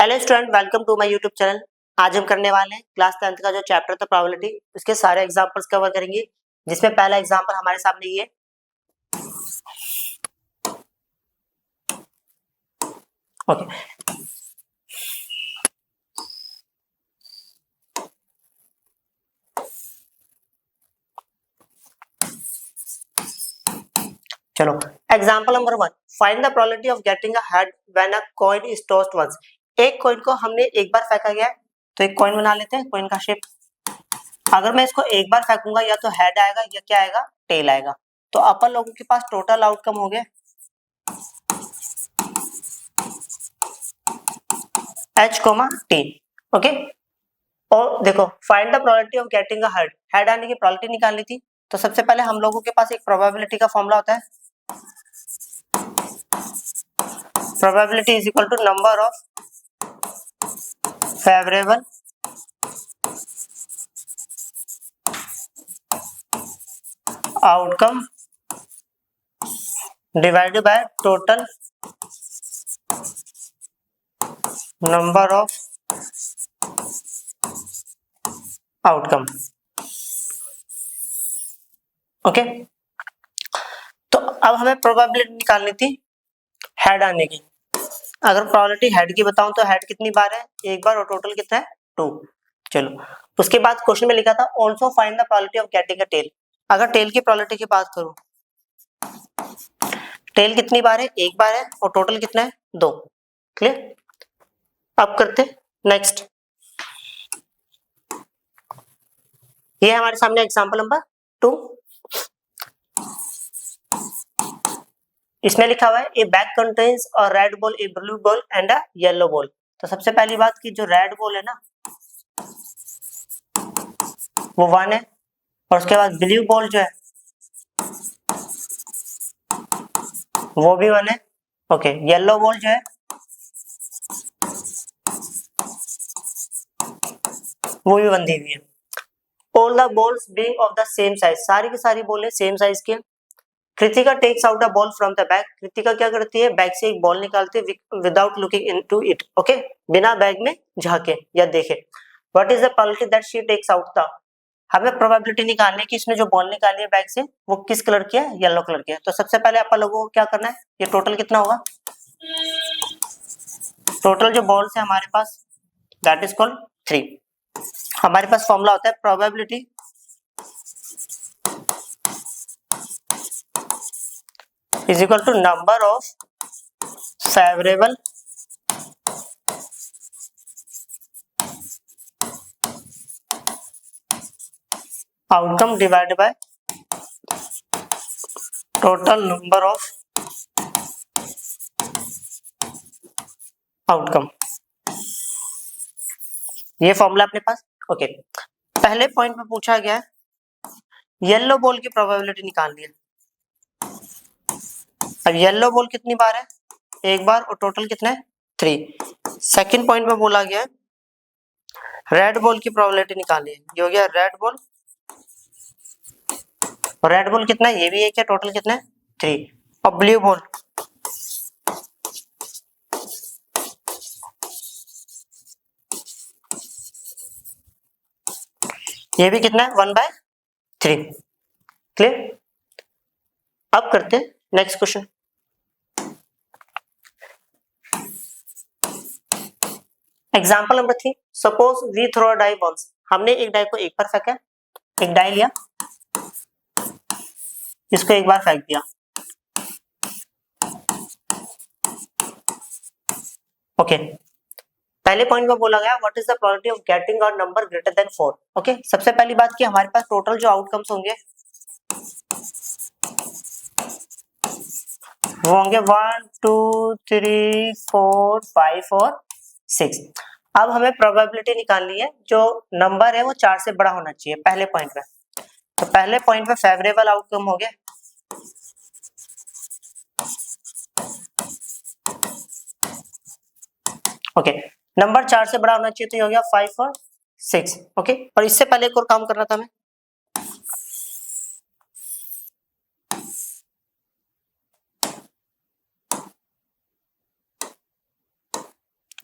Hello student, welcome to my YouTube channel. आज हम करने वाले हैं क्लास 10th का जो चैप्टर था प्रोबेबिलिटी, उसके सारे एग्जांपल्स कवर करेंगे, जिसमें पहला एग्जांपल हमारे सामने ये ओके। चलो, example number 1, find the probability of getting a head when a coin is tossed once. एक कॉइन को हमने एक बार फेंका गया है, तो एक कॉइन बना लेते हैं, कॉइन का शेप। अगर मैं इसको एक बार फेंकूंगा या तो हेड आएगा या क्या आएगा, टेल आएगा। तो अपन लोगों के पास टोटल आउटकम हो गया h, t। ओके, और देखो find the probability of getting a head. Head आने की प्रोबेबिलिटी निकालनी थी, तो सबसे पहले हम लोगों के पास एक प्रोबेबिलिटी का फॉर्मूला होता है, probability is equal to number of favourable outcome divided by total number of outcome. Okay, तो अब हमें प्रोबेबिलिटी निकालनी थी हेड आने की। अगर प्रोबेबिलिटी हेड की बताऊं तो हेड कितनी बार है, एक बार, और टोटल कितना है, 2। चलो, उसके बाद क्वेश्चन में लिखा था also find the probability of getting a tail. अगर टेल की प्रोबेबिलिटी की बात करूं, टेल कितनी बार है, एक बार है, और टोटल कितना है, 2। क्लियर। अब करते नेक्स्ट। ये है हमारे सामने एग्जांपल नंबर 2। इसमें लिखा हुआ है ए bag contains a red ball, A blue ball and a yellow ball. तो सबसे पहली बात की जो रेड बॉल है ना वो 1 है, और उसके बाद ब्लू बॉल जो है वो भी 1 है। ओके, येलो बॉल जो है वो भी 1 दी हुई है। All the balls being of the same size, सारी की सारी बॉल सेम साइज की है। Kritika takes out a ball from the bag. Kritika क्या करती है, बैग से एक बॉल निकालती है without looking into it. Okay, बिना बैग में झांके या देखे। What is the probability that she takes out the. हमें प्रोबेबिलिटी निकालनी है कि इसने जो बॉल निकाली है बैग से वो किस कलर की है, येलो कलर की है। तो सबसे पहले अपन लोगों को क्या करना है, ये टोटल कितना होगा, टोटल जो बॉल्स है हमारे पास दैट इज कॉल्ड 3। हमारे पास फॉर्मूला होता है probability is equal to number of favourable outcome divided by total number of outcome. ये फॉर्मूला अपने पास। ओके, पहले पॉइंट में पूछा गया है येलो बॉल की प्रोबेबिलिटी निकालनी है। अब येलो बॉल कितनी बार है, एक बार, और टोटल कितना है, 3। सेकंड पॉइंट में बोला गया है रेड बॉल की प्रोबेबिलिटी निकालनी है। ये हो गया रेड बॉल, और रेड बॉल कितना है, ये भी एक है, टोटल कितना है, 3। और ब्लू बॉल, ये भी कितना है, 1/3। क्लियर। अब करते हैं next question. Example number 3, suppose we throw a die once. हमने एक डाई को एक बार फेंका, एक डाई लिया, इसको एक बार फेंक दिया। ओके, पहले पॉइंट में बोला गया what is the probability of getting a number greater than 4। Okay, सबसे पहली बात की हमारे पास टोटल जो आउटकम्स होंगे वो होंगे 1 2 3 4 5 और 6। अब हमें प्रोबेबिलिटी निकालनी है, जो नंबर है वो 4 से बड़ा होना चाहिए पहले पॉइंट में। तो पहले पॉइंट में फेवरेबल आउटकम हो गया, ओके, नंबर 4 से बड़ा होना चाहिए, तो ये हो गया 5 और 6। ओके, और इससे पहले एक और काम करना था हमें,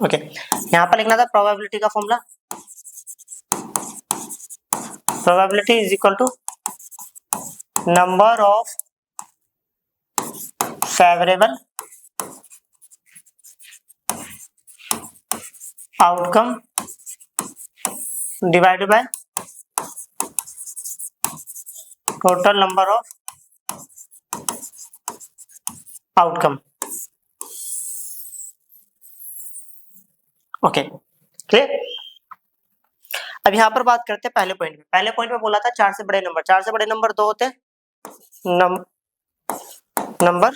ओके, यहाँ पर लिखना था प्रोबेबिलिटी का formula, probability is equal to number of favourable outcome divided by total number of outcome. Okay clear. अब यहाँ पर बात करते हैं पहले पॉइंट में। पहले पॉइंट में बोला था चार से बड़े नंबर दो होते हैं, नंबर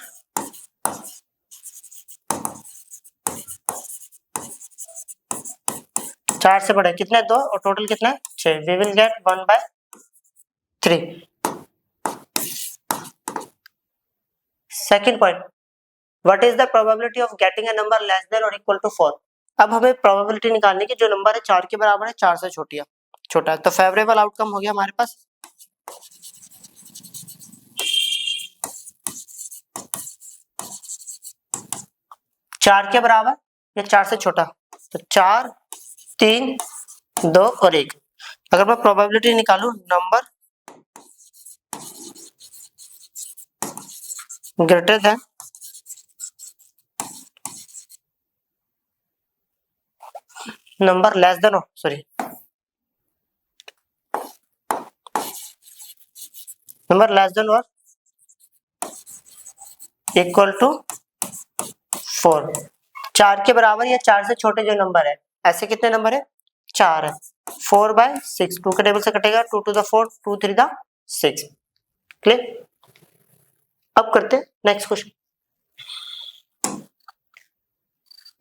चार से बड़े कितने, दो, और टोटल कितना है, 6। We will get 1/3। Second point, what is the probability of getting a number less than और इक्वल टू 4। अब हमें प्रोबेबिलिटी निकालनी कि जो नंबर है 4 के बराबर है, 4 से छोटा है। तो फेवरेबल आउटकम हो गया हमारे पास, चार के बराबर या 4 से छोटा, तो 4, 3, 2 और 1। अगर मैं प्रोबेबिलिटी निकालू number greater than number less then, sorry, number less than और इक्वल टू 4, 4 के बराबर या 4 से छोटे जो नंबर है, ऐसे कितने नंबर है, 4 है। 4/6, 2 के टेबल से कटेगा, 2 to the 4, 2 3 the 6। क्लियर। अब करते हैं नेक्स्ट क्वेश्चन।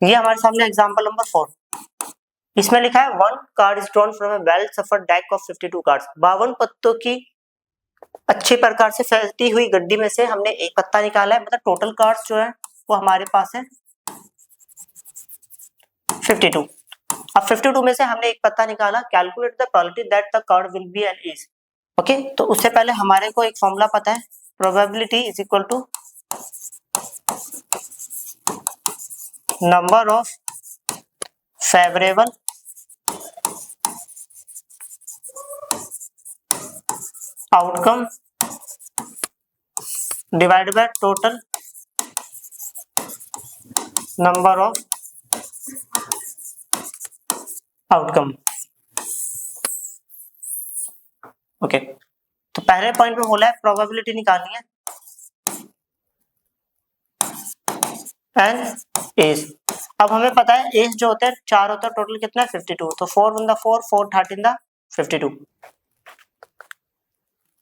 ये हमारे सामने एग्जांपल नंबर 4, इसमें लिखा है 1 card is drawn from a well suffered deck of 52 cards. 52 पत्तों की अच्छी प्रकार से फैलती हुई गड्डी में से हमने एक पत्ता निकाला है, मतलब टोटल कार्ड्स जो है वो हमारे पास है 52। अब 52 में से हमने एक पत्ता निकाला, calculate the probability that the card will be an is. Okay, तो उससे पहले हमारे को एक फॉर्मूला पता है, probability is equal to number of favourable outcome divided by total number of outcome. Okay, तो पहले पॉइंट में बोला है प्रोबेबिलिटी निकालनी है एन एज। अब हमें पता है एज जो होता है 4 होता है, टोटल कितना है 52, तो 4 1 4, 4 13 52।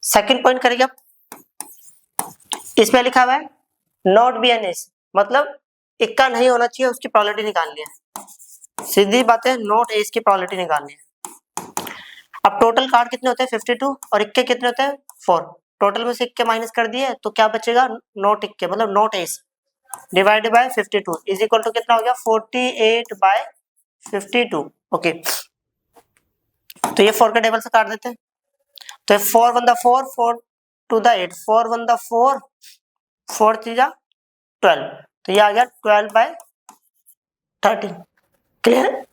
सेकंड पॉइंट करेंगे अब, इसमें लिखा हुआ है नॉट बी एन एज, मतलब इक्का नहीं होना चाहिए, उसकी प्रोबेबिलिटी निकालनी है। सीधी बात है, नॉट एज की प्रोबेबिलिटी निकालनी है। अब टोटल कार्ड कितने होते हैं 52 और इक्के कितने होते हैं 4, टोटल में से इक्के माइनस कर दिए तो क्या बचेगा, नॉट इक्के, मतलब not ace divided by 52 is equal to कितना हो गया 48/52। ओके, तो ये 4 के टेबल से काट देते हैं, तो 4 1 4, 4 2 8, 4 1 4, 4 3 12, तो ये आ गया 12/13। क्लियर।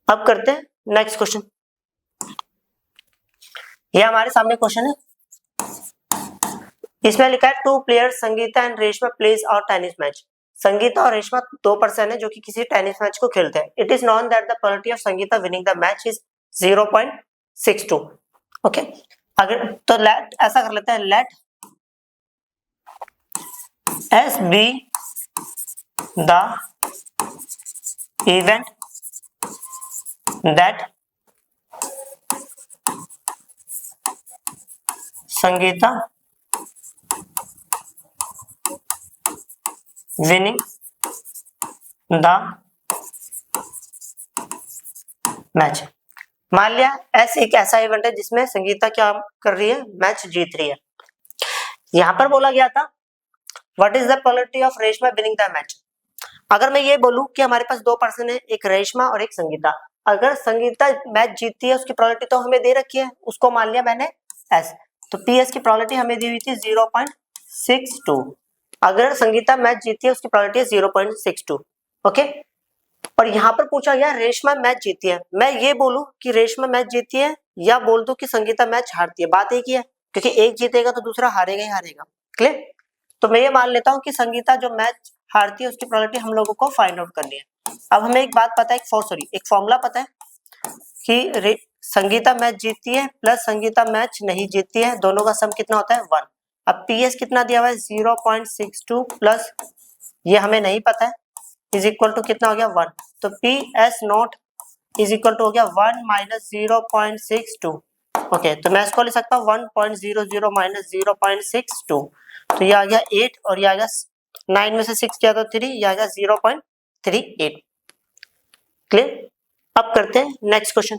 अब करते हैं नेक्स्ट क्वेश्चन। ये हमारे सामने क्वेश्चन है, इसमें लिखा है 2 players Sangeeta and Reshma plays और टेनिस मैच। संगीता और रेशमा 2 पर्सन है जो कि किसी टेनिस मैच को खेलते हैं। It is known that the probability of Sangeeta winning the match is 0.62। Okay, अगर तो लेट ऐसा कर लेते हैं, let S be the event that Sangeeta winning the match. मान लिया एस एक ऐसा इवेंट है जिसमें संगीता क्या कर रही है, मैच जीत रही है। यहां पर बोला गया था what is the probability of Reshma winning the match. अगर मैं ये बोलूं कि हमारे पास 2 पर्सन है, एक रेशमा और एक संगीता, अगर संगीता मैच जीतती है उसकी प्रोबेबिलिटी तो हमें दे रखी है, उसको मान लिया मैंने एस, तो पी एस की प्रोबेबिलिटी हमें दी हुई थी 0.62। अगर संगीता मैच जीतती है उसकी प्रोबेबिलिटी है 0.62। ओके। और यहाँ पर पूछा गया रेशमा मैच जीती है, मैं ये बोलूं कि रेशमा मैच जीती है या बोल दूं कि संगीता मैच हारती है, बात एक ही है, क्योंकि एक जीतेगा तो दूसरा हारेगा ही हारेगा। क्लियर? तो मैं ये मान लेता हूँ कि संगीता जो मैच हारती है उसकी प्रोबेबिलिटी हम लोगों को फाइंड आउट करनी है। अब हमें एक बात पता है, एक फॉर्मूला पता है कि संगीता मैच जीतती है प्लस संगीता मैच नहीं जीतती है, दोनों का सम कितना होता है 1। अब पीएस कितना दिया हुआ है 0.62 प्लस ये हमें नहीं पता है इज इक्वल टू कितना हो गया 1। तो P S not is equal to हो गया 1 माइनस 0.62। ओके, तो मैं इसको लिख सकता हूँ 1.00 माइनस 0.62। तो ये आ गया 8 और ये आ गया 9 में से 6 किया तो 3, ये आ गया 0.38। क्लियर? अब करते हैं नेक्स्ट क्वेश्चन।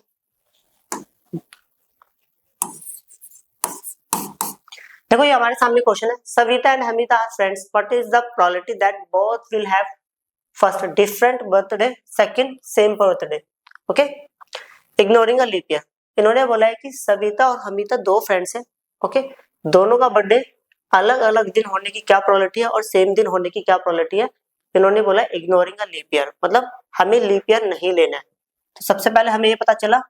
देखो ये हमारे सामने क्वेश्चन है, Savita and Hamita are friends, what is the probability that both will have first different birthday, second same birthday. Okay, ignoring a leap year. इन्होंने बोला है कि सविता और हमिता दो फ्रेंड्स हैं, ओके, दोनों का बर्थडे अलग अलग दिन होने की क्या प्रोबेबिलिटी है और सेम दिन होने की क्या प्रोबेबिलिटी है। इन्होंने बोला इग्नोरिंग अ लीप ईयर, मतलब हमें लीप ईयर नहीं लेना है। तो सबसे पहले हमें ये पता चला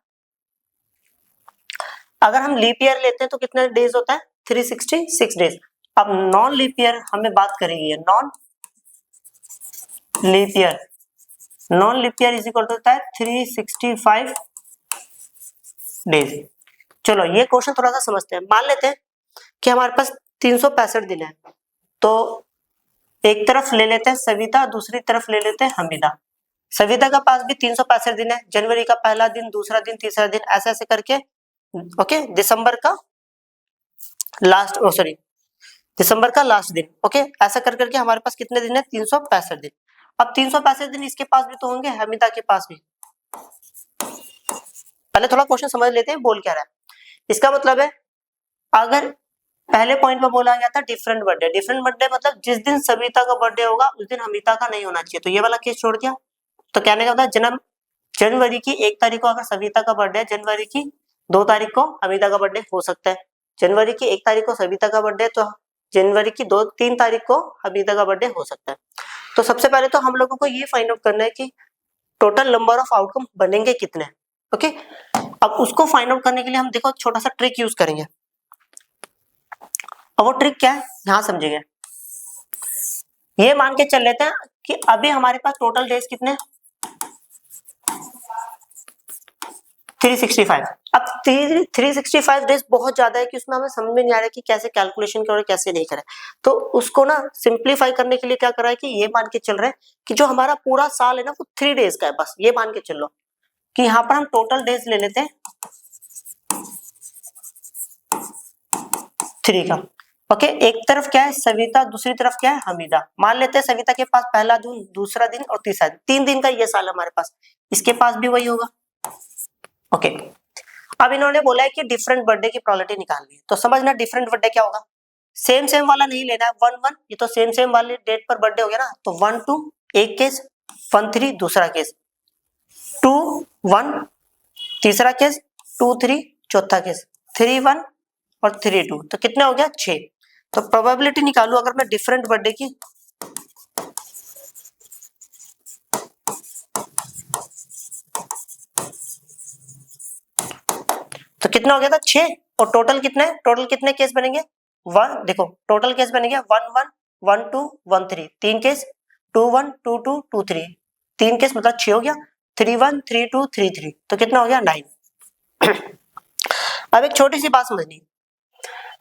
अगर हम लीप ईयर लेते हैं तो कितने डेज होता है 366 डेज। अब नॉन लीप ईयर हमें बात करेंगे, non leap year, non leap year is equal to होता है 365 डेज। चलो ये क्वेश्चन थोड़ा सा समझते हैं। मान लेते हैं कि हमारे पास 365 दिन है, तो एक तरफ ले लेते हैं सविता, दूसरी तरफ ले लेते हैं हमिदा। सविता का पास भी 365 दिन है, जनवरी का पहला दिन, दूसरा दिन, तीसरा दिन, ऐसे ऐसे करके, ओके, दिसंबर का लास्ट, सॉरी, दिसंबर का लास्ट दिन, ओके, ऐसा कर करके हमारे पास कितने दिन है 365 दिन। अब 365 दिन इसके पास भी तो होंगे, हमिदा के पास भी। पहले थोड़ा क्वेश्चन समझ लेते हैं बोल क्या रहा है। इसका मतलब है अगर पहले पॉइंट में बोला गया था डिफरेंट बर्थडे, डिफरेंट बर्थडे मतलब जिस दिन सविता का बर्थडे होगा उस दिन हमिता का नहीं होना चाहिए, तो ये वाला केस छोड़ दिया। तो कहने का मतलब जन्म जनवरी की 1 तारीख को अगर सविता का बर्थडे है, जनवरी की 2 तारीख को हमिदा का बर्थडे हो सकता है। जनवरी की 1 तारीख को सविता का बर्थडे, तो जनवरी की 3 तारीख को हमिदा का बर्थडे हो सकता है। तो सबसे पहले तो हम लोगों को ये फाइंड आउट करना है कि टोटल नंबर ऑफ आउटकम बनेंगे कितने। ओके, अब उसको फाइंड आउट करने के लिए हम देखो छोटा सा ट्रिक यूज करेंगे। अब वो ट्रिक क्या है यहां समझेंगे। ये मान के चल लेते हैं कि अभी हमारे पास टोटल डेज कितने 365। अब 365 डेज बहुत ज्यादा है कि उसमें हमें समझ में नहीं आ रहा है कि कैसे कैलकुलेशन करें कैसे नहीं करें। तो उसको ना सिंप्लीफाई करने के लिए क्या करा है कि ये मान के चल रहे हैं कि जो हमारा पूरा साल है ना वो 3 डेज का है, बस ये मान के चल लो कि यहाँ पर हम टोटल डेज ले लेते हैं 3 का। ओके, एक तरफ क्या है सविता, दूसरी तरफ क्या है हमिदा। मान लेते हैं सविता के पास पहला दिन, दूसरा दिन और तीसरा दिन, 3 दिन का ये साल हमारे पास, इसके पास भी वही होगा। ओके, अब इन्होंने बोला है कि डिफरेंट बर्थडे की प्रोबेबिलिटी निकालनी है, तो समझना डिफरेंट बर्थडे क्या होगा। सेम सेम वाला नहीं लेना है 1 1, ये तो सेम सेम वाले डेट पर बर्थडे हो गया ना, तो 1 2 एक केस, 1 3 दूसरा केस, 2 1 तीसरा केस, 2 3 चौथा केस, 3 1 और 3 2, तो कितने हो गया 6। तो प्रोबेबिलिटी निकालू अगर मैं डिफरेंट बर्थडे की, तो कितना हो गया था 6। और टोटल कितने केस बनेंगे 1, देखो टोटल केस बनेंगे 1 1 1 2 1 3, 3 केस, 2 1 2 2 2 3, 3 केस मतलब 6 हो गया, 3 1 3 2 3 3, तो कितना हो गया 9। अब एक छोटी सी बात समझनी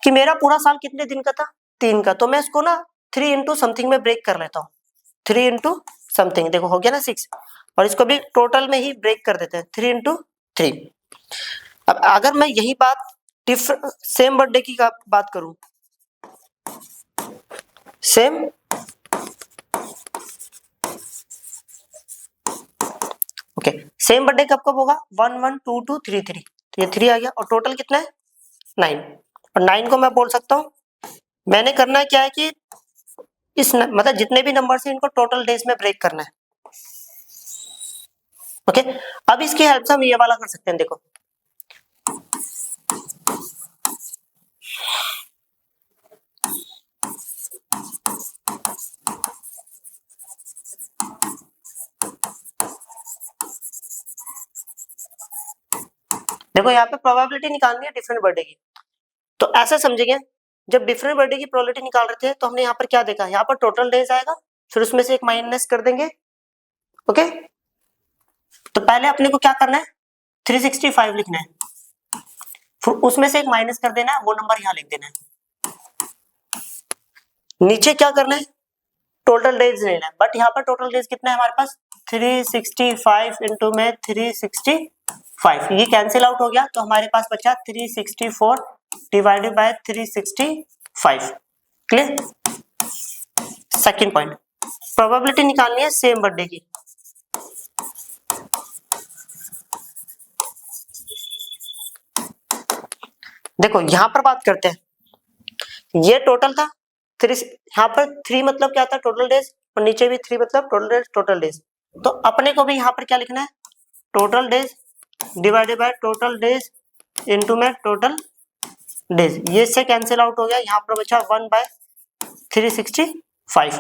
कि मेरा पूरा साल कितने दिन का था 3 का, तो मैं इसको ना 3 इंटू समथिंग में ब्रेक कर लेता हूँ, 3 इंटू समथिंग, देखो हो गया ना 6, और इसको भी टोटल में ही ब्रेक कर देते हैं 3 इंटू 3। अब अगर मैं यही बात सेम बर्थडे की बात करूं, सेम ओके, सेम बर्थडे कब कब होगा 1 1 2 2 3 3, तो ये 3 आ गया और टोटल कितना है 9। और 9 को मैं बोल सकता हूं, मैंने करना है क्या है कि मतलब जितने भी नंबर है इनको टोटल डेज में ब्रेक करना है। ओके, अब इसकी हेल्प से हम ये वाला कर सकते हैं, देखो देखो यहाँ पे प्रोबेबिलिटी निकालनी है डिफरेंट बर्थडे की, तो ऐसा समझेंगे जब डिफरेंट बर्थडे की प्रोबेबिलिटी निकाल रहे थे तो हमने यहाँ पर क्या देखा, यहाँ पर टोटल डेज आएगा, फिर उसमें से एक माइनस कर देंगे। ओके, तो पहले अपने को क्या करना है, 365 लिखना है, फिर उसमें से एक माइनस कर देना है, वो नंबर यहाँ लिख देना है। नीचे क्या करना है, टोटल डेज लेना है, बट यहाँ पर टोटल डेज कितना है हमारे पास, 365 इंटू में 365, ये कैंसिल आउट हो गया, तो हमारे पास बचा 364 divided by 365। Clear. Second point, probability निकालनी है सेम बर्थडे की। देखो यहां पर बात करते हैं, ये टोटल था 3, यहाँ पर 3 मतलब क्या था, टोटल डेज, और नीचे भी 3 मतलब टोटल डेज, तो अपने को भी यहाँ पर क्या लिखना है, total days divided by total days into में टोटल डेज, ये से कैंसिल आउट हो गया, यहाँ पर बचा 1/365।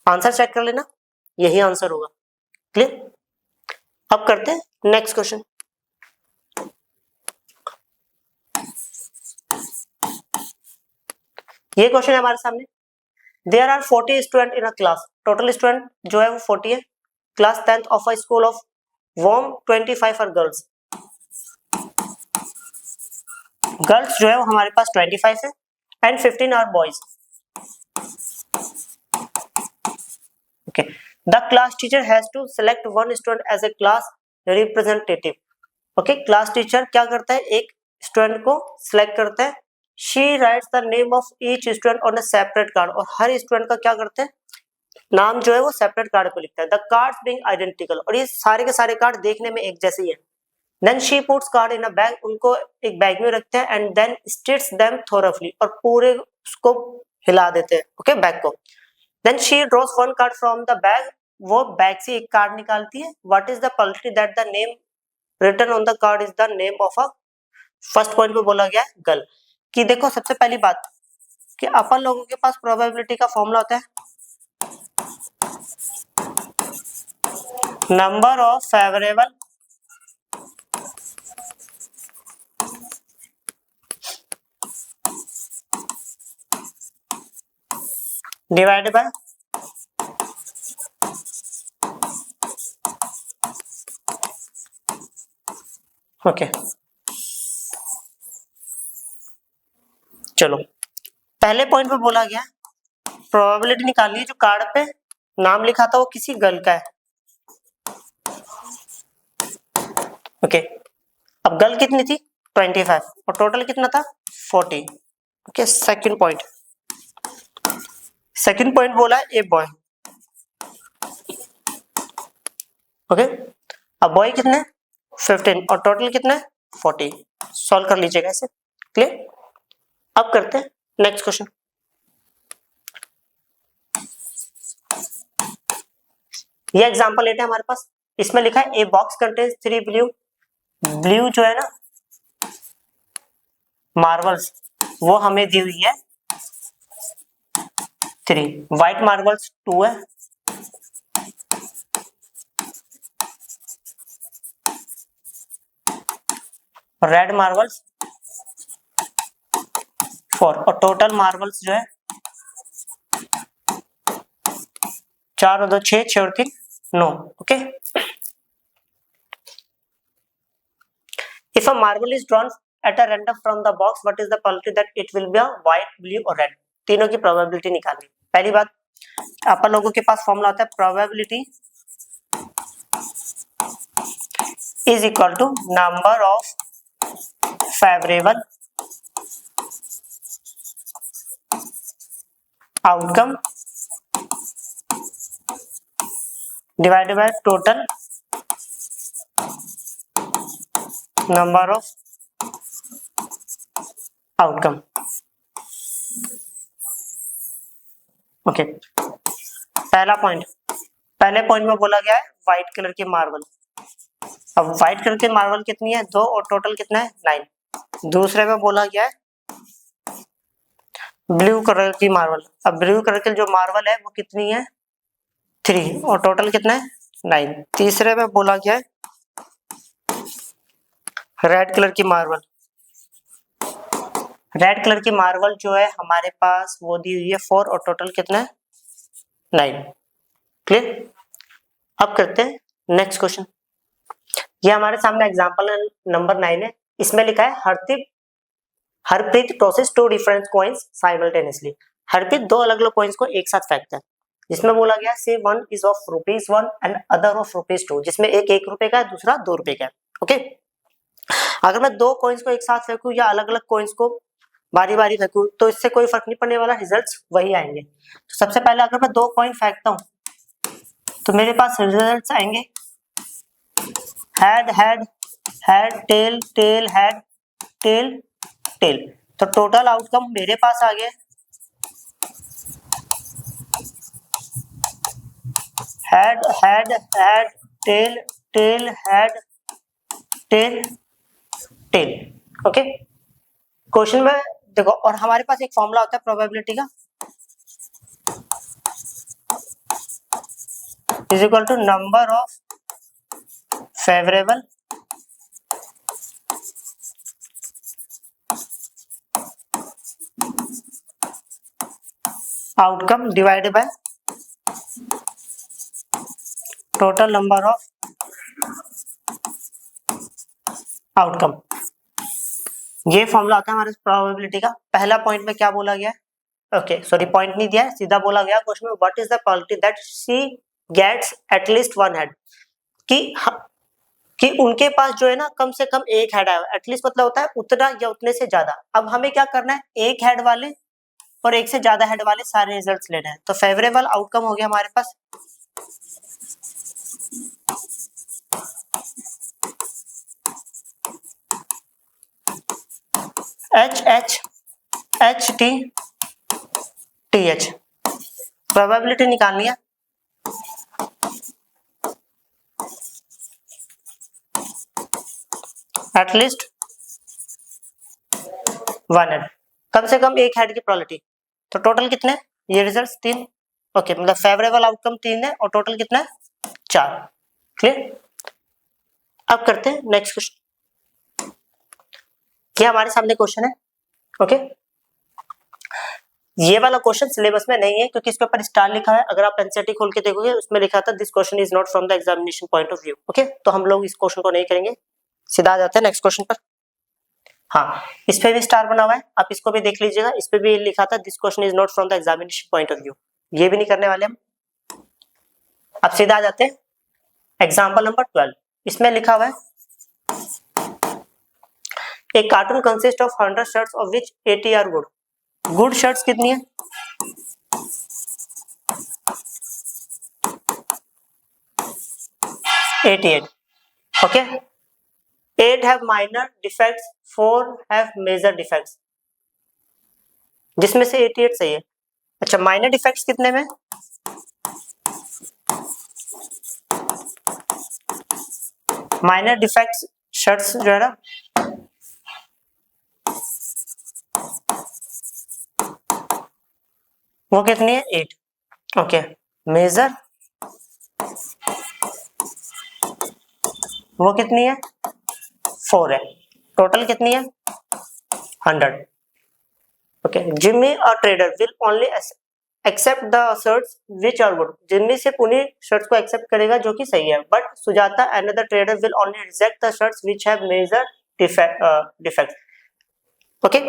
आंसर चेक कर लेना, यही आंसर होगा। क्लियर। अब करते हैं नेक्स्ट क्वेश्चन। ये क्वेश्चन है हमारे सामने, there are 40 student in a class, total student जो है वो 40 है, class 10th of a school of whom 25 are girls, girls जो है वो हमारे पास 25 है, and 15 are boys. Okay, the class teacher has to select one student as a class representative. Okay, class teacher क्या करता है, एक स्टूडेंट को सिलेक्ट करता है, she writes the name of each student on a separate card, और हर student का क्या करते हैं, नाम जो है वो सेपरेट कार्ड पे लिखता है, द कार्ड्स बीइंग आइडेंटिकल, और ये सारे के सारे कार्ड देखने में एक जैसे ही है। Then she puts card in a bag, उनको एक बैग में रखते हैं, and then stirs them thoroughly, और पूरे उसको हिला देते हैं, ओके, बैग को। Then she draws one card from the bag, वो बैग से एक कार्ड निकालती है, what is the probability that the name written on the card is the name of a, first point पे बोला गया है गर्ल, कि देखो सबसे पहली बात कि अपन लोगों के पास प्रोबेबिलिटी का फॉर्मूला होता है number of favourable divided by okay. चलो पहले पॉइंट पे बोला गया प्रोबेबिलिटी निकालिए, जो कार्ड पे नाम लिखा था वो किसी गर्ल का है। ओके, अब गर्ल कितनी थी 25 और टोटल कितना था 40। ओके, सेकंड पॉइंट बोला है ए बॉय। ओके, अब बॉय कितने 15 और टोटल कितना है 40, सॉल्व कर लीजिएगा इसे। क्लियर। अब करते हैं नेक्स्ट क्वेश्चन। ये एग्जांपल लेते हैं हमारे पास, इसमें लिखा है ए बॉक्स कंटेन्स 3 ब्लू जो है ना मार्बल्स, वो हमें दी हुई है 3, व्हाइट मार्बल्स 2 है, रेड मार्बल्स 4, और टोटल मार्बल्स जो है 4 और 2 6, 6 और 3 9। Okay, if a marble is drawn at a random from the box, what is the probability that it will be a white, blue or red? तीनों की probability निकालनी। पहली बात अपन लोगों के पास फॉर्मूला होता है probability is equal to number of favourable outcome divided by total number of outcome. Okay, पहले पॉइंट में बोला गया है व्हाइट कलर की मार्बल। अब व्हाइट कलर की मार्बल कितनी है 2 और टोटल कितना है 9। दूसरे में बोला गया है ब्लू कलर की मार्बल, अब ब्लू कलर की जो मार्बल है वो कितनी है 3 और टोटल कितना है 9। तीसरे में बोला गया है रेड कलर की मार्बल, रेड कलर की मार्बल जो है हमारे पास वो दी हुई है 4 और टोटल कितना है 9। क्लियर। अब करते हैं नेक्स्ट क्वेश्चन। ये हमारे सामने एग्जांपल नंबर 9 है। इसमें लिखा है Harpreet tosses 2 different coins simultaneously. Harpreet 2 अलग अलग कॉइन्स को एक साथ फेंकता है। जिसमें बोला गया से one is of ₹1 and other of ₹2, जिसमें एक ₹1 का है, दूसरा ₹2 का है। ओके, अगर मैं 2 कॉइन्स को एक साथ फेंकूं या अलग अलग कॉइन्स को बारी बारी फेंकूं तो इससे कोई फर्क नहीं पड़ने वाला, रिजल्ट्स वही आएंगे। तो सबसे पहले अगर मैं 2 कॉइन फेंकता हूं तो मेरे पास रिजल्ट्स आएंगे head head head tail tail head tail tail. तो टोटल आउटकम मेरे पास आ गया head head head tail tail head tail tail. Okay, question में देखो, और हमारे पास एक फॉर्मूला होता है प्रोबेबिलिटी का, is equal to number of favourable outcome divided by total number of outcome. ये फॉर्मूला होता है हमारे प्रोबेबिलिटी का। पहला पॉइंट में क्या बोला गया है, ओके सॉरी पॉइंट नहीं दिया है, सीधा बोला गया क्वेश्चन में what is the probability that she gets at least 1 head, कि उनके पास जो है ना कम से कम एक हेड आए। एटलीस्ट मतलब होता है उतना या उतने से ज्यादा। अब हमें क्या करना है, एक हेड वाले और एक से ज्यादा हेड वाले सारे रिजल्ट्स लेने हैं। तो फेवरेबल आउटकम हो गया हमारे पास H H H T T H. Probability निकालनी है, एटलीस्ट 1 हेड, कम से कम एक हेड की प्रोबेबिलिटी। तो टोटल कितने, ये रिजल्ट्स 3। ओके, मतलब फेवरेबल आउटकम 3 है और टोटल कितना है 4। क्लियर। अब करते हैं नेक्स्ट क्वेश्चन। ये हमारे सामने क्वेश्चन है। ओके, ये वाला क्वेश्चन सिलेबस में नहीं है क्योंकि इसके ऊपर स्टार लिखा है। अगर आप एनसीईआरटी खोल के देखोगे उसमें लिखा था this question is not from the examination point of view. Okay, तो हम लोग इस क्वेश्चन को नहीं करेंगे, सीधा आ जाते हैं नेक्स्ट क्वेश्चन पर। हाँ, इस पे भी स्टार बना हुआ है, आप इसको भी देख लीजिएगा। इस पे भी लिखा था this question is not from the examination point of view, ये भी नहीं करने वाले हम। अब सीधा आ जाते हैं एग्जाम्पल नंबर 12। इसमें लिखा हुआ है एक carton consist of 100 shirts of which 80 are good. Good shirts कितनी है, $88। Okay, 8 have minor defects, 4 have major defects, जिसमें से 88 सही है। अच्छा, माइनर डिफेक्ट्स कितने में, माइनर डिफेक्ट्स शर्ट्स जो है ना वो कितनी है 8। ओके, मेजर वो कितनी है 4 है, टोटल कितनी है 100। ओके, जिम्मी और trader will only accept the shirts which are good. Jimmy सिर्फ उन्हीं शर्ट्स को एक्सेप्ट करेगा जो कि सही है, but Sujata and the trader will only reject the shirts which have major defect. Okay,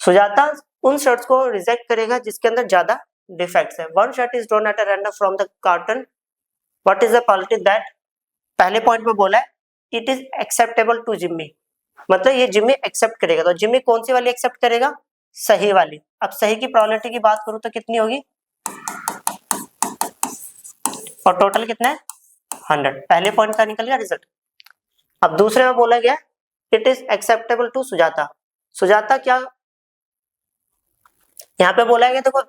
Sujata उन शर्ट्स को रिजेक्ट करेगा जिसके अंदर ज्यादा डिफेक्ट्स है। One shirt is drawn at a random from the carton, what is the probability that, पहले point में बोला है it is acceptable to Jimmy, मतलब ये जिम्मी एक्सेप्ट करेगा। तो जिम्मी कौन सी वाली एक्सेप्ट करेगा, सही वाली। अब सही की प्रोबेबिलिटी की बात करूं तो कितनी होगी, और टोटल कितना है 100। पहले पॉइंट का निकल गया रिजल्ट। अब दूसरे में बोला गया it is acceptable to Sujata. Sujata क्या यहाँ पे बोला गया, देखो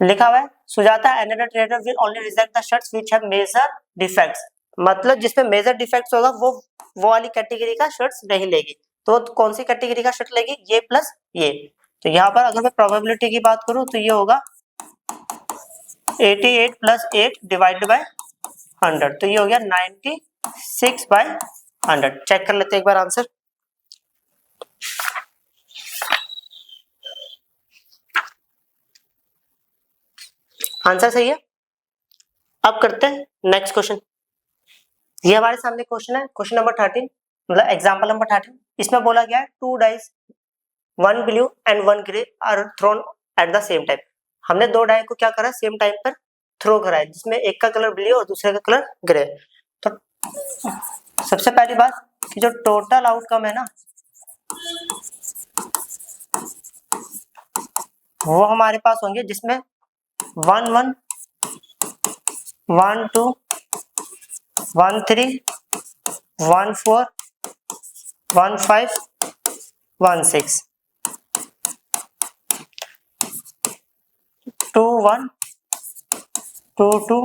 लिखा हुआ है Sujata and the trader will only reject the shirts which have major defects, मतलब जिसमें मेजर डिफेक्ट्स होगा वो वाली कैटेगरी का शर्ट्स नहीं लेगी। तो कौन सी कैटेगरी का शर्ट लेगी, ये प्लस ये। तो यहाँ पर अगर मैं प्रोबेबिलिटी की बात करूं तो ये होगा 88 + 8 डिवाइडेड बाय 100, तो ये हो गया 96/100। 100। चेक कर लेते हैं एक बार आंसर। आंसर सही है। अब करते हैं नेक्स्ट क्वेश्चन। ये हमारे सामने क्वेश्चन है, क्वेश्चन नंबर 13, मतलब एग्जांपल नंबर 13। इसमें बोला गया है 2 dice, 1 blue and 1 grey are thrown at the same time. हमने 2 डाई को क्या करा, सेम टाइम पर थ्रो करा है, जिसमें एक का कलर ब्लू और दूसरे का कलर ग्रे। तो सबसे पहली बात कि जो टोटल आउटकम है ना, वो हमारे पास होंगे जिसमें 1 1 1 2 1 3 1 4 1 5 1 6 2 1 2 2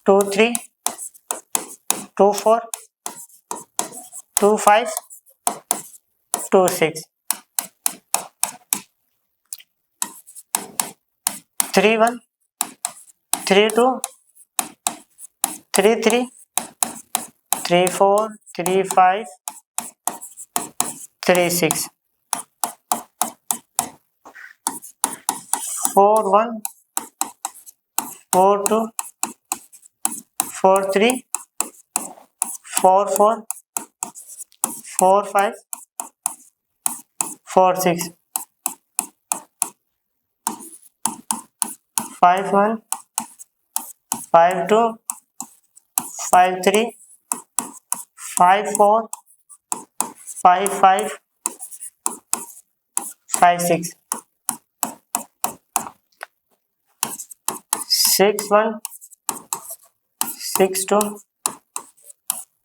2 3 2 4 2 5 2 6 3 1 3 2 3 3 3 4 3 5 3 6 4 1 4 2 4 3 4 4 4 5 4 6 5 1 5 2 5 3 5 4 5 5 5 6 6 1 6 2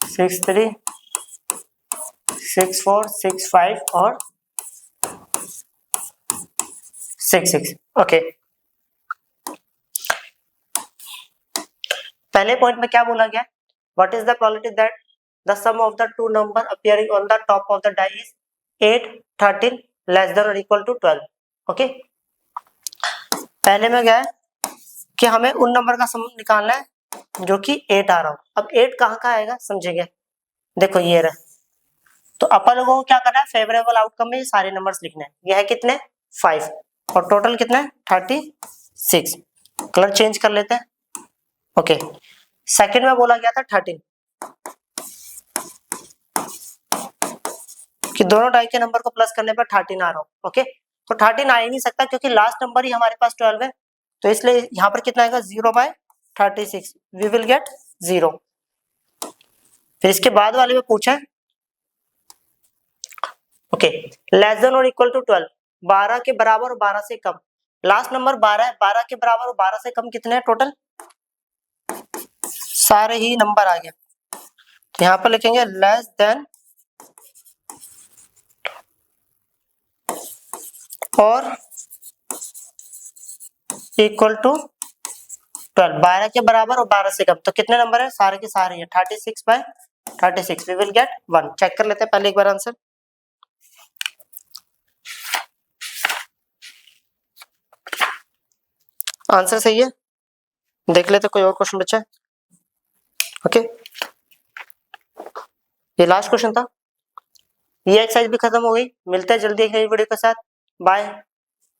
6 3 6 4 6 5 और 6 6। ओके, पहले पॉइंट में क्या बोला गया, what is the probability that the sum of the two number appearing on the top of the die is 8 13 less than और इक्वल टू 12। ओके, पहले में क्या है कि हमें उन नंबर का सम निकालना है जो कि 8 आ रहा हो। अब 8 कहाँ का आएगा समझेंगे, देखो ये रहा। तो अपन लोगों को क्या करना है, फेवरेबल आउटकम में ये सारे नंबर्स लिखने हैं। ये है कितने 5 और टोटल कितना है 36। कलर चेंज कर लेते हैं। ओके, सेकंड में बोला गया था 13 कि दोनों डाई के नंबर को प्लस करने पर 13 आ रहा हो। ओके, तो 13 आ ही नहीं सकता क्योंकि लास्ट नंबर ही हमारे पास 12 है, तो इसलिए यहाँ पर कितना आएगा 0/36, वी विल गेट 0। फिर इसके बाद वाले में पूछा है ओके, लेस देन और इक्वल टू 12, 12 के बराबर और 12 से कम। लास्ट नंबर 12 है, 12 के बराबर और 12 से कम कितने हैं टोटल, सारे ही नंबर आ गए। तो यहाँ पर लिखेंगे लेस देन और इक्वल टू 12, 12 के बराबर और 12 से कम, तो कितने नंबर है, सारे के सारे हैं 36/36, वी विल गेट 1। चेक कर लेते हैं पहले एक बार आंसर। आंसर सही है, देख लेते कोई और क्वेश्चन बचा है। ओके, ये लास्ट क्वेश्चन था। ये एक्सरसाइज भी खत्म हो गई। मिलते हैं जल्दी एक नई वीडियो के साथ। बाय।